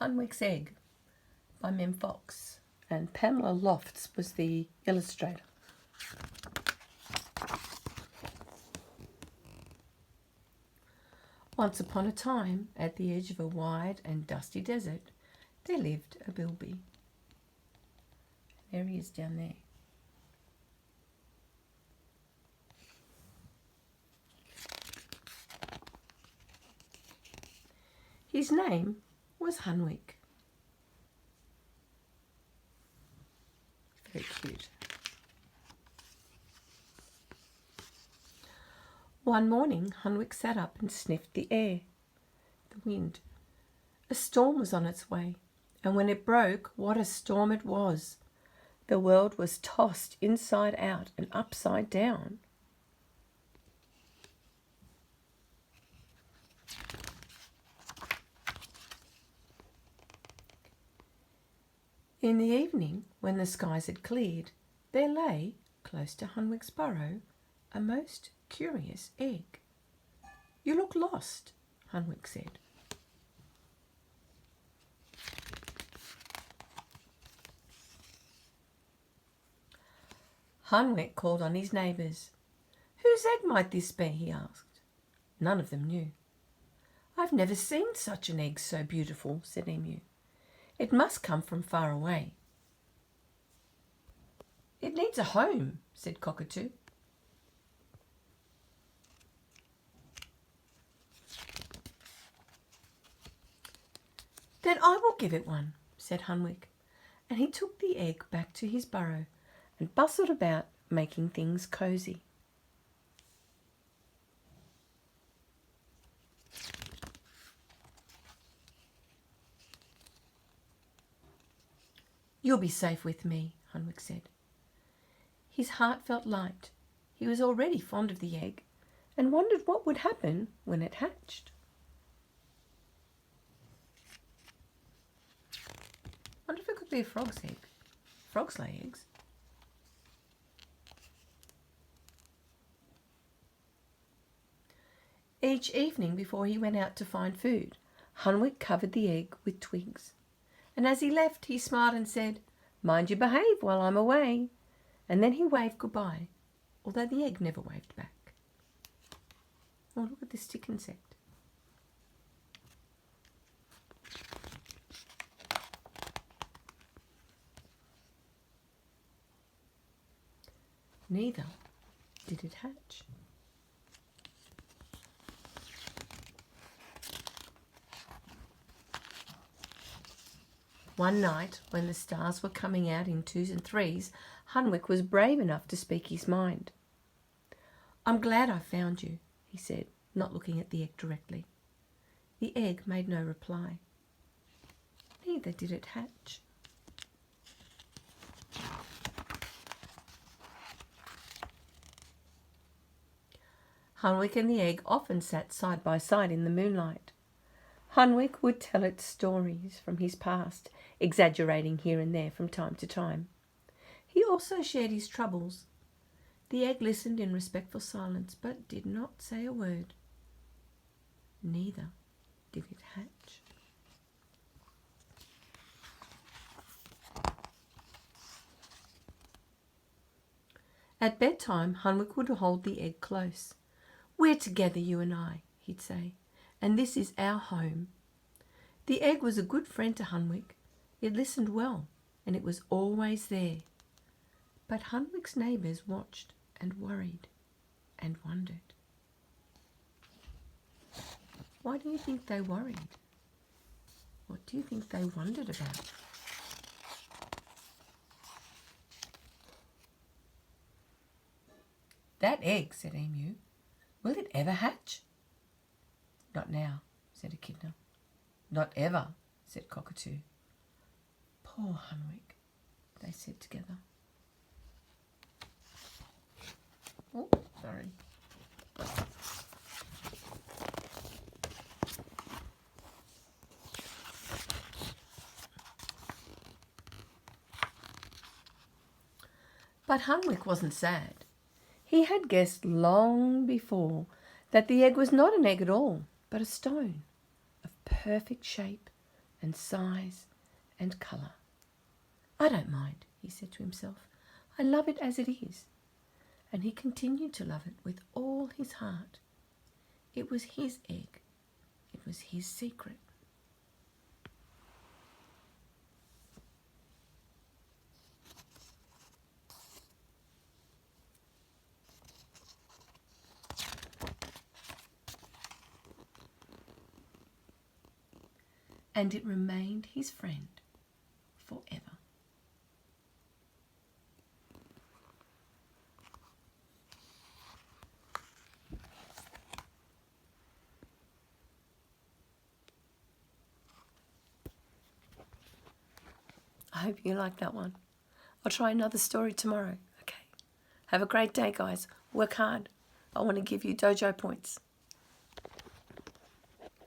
Hunwick's Egg by Mem Fox, and Pamela Lofts was the illustrator. Once upon a time, at the edge of a wide and dusty desert, there lived a bilby. There he is down there. His name was Hunwick. Very cute. One morning, Hunwick sat up and sniffed the air, the wind. A storm was on its way, and when it broke, what a storm it was! The world was tossed inside out and upside down. In the evening, when the skies had cleared, there lay, close to Hunwick's burrow, a most curious egg. "You look lost," Hunwick said. Hunwick called on his neighbours. "Whose egg might this be?" he asked. None of them knew. "I've never seen such an egg so beautiful," said Emu. "It must come from far away." "It needs a home," said Cockatoo. "Then I will give it one," said Hunwick, and he took the egg back to his burrow and bustled about making things cosy. "You'll be safe with me," Hunwick said. His heart felt light. He was already fond of the egg and wondered what would happen when it hatched. Wonder if it could be a frog's egg. Frogs lay eggs. Each evening before he went out to find food, Hunwick covered the egg with twigs. And as he left, he smiled and said, "Mind you behave while I'm away." And then he waved goodbye, although the egg never waved back. Oh, look at this stick insect. Neither did it hatch. One night, when the stars were coming out in twos and threes, Hunwick was brave enough to speak his mind. "I'm glad I found you," he said, not looking at the egg directly. The egg made no reply. Neither did it hatch. Hunwick and the egg often sat side by side in the moonlight. Hunwick would tell it stories from his past, exaggerating here and there from time to time. He also shared his troubles. The egg listened in respectful silence, but did not say a word. Neither did it hatch. At bedtime, Hunwick would hold the egg close. "We're together, you and I," he'd say, "and this is our home." The egg was a good friend to Hunwick. It listened well, and it was always there. But Hunwick's neighbours watched and worried and wondered. Why do you think they worried? What do you think they wondered about? "That egg," said Emu, "will it ever hatch?" "Not now," said Echidna. "Not ever," said Cockatoo. "Poor Hunwick," they said together. Oh, sorry. But Hunwick wasn't sad. He had guessed long before that the egg was not an egg at all, but a stone of perfect shape, and size and colour. I don't mind, he said to himself. I love it as it is. And he continued to love it with all his heart. It was his egg. It was his secret. And it remained his friend forever. I hope you like that one. I'll try another story tomorrow. Okay. Have a great day, guys. Work hard. I want to give you dojo points.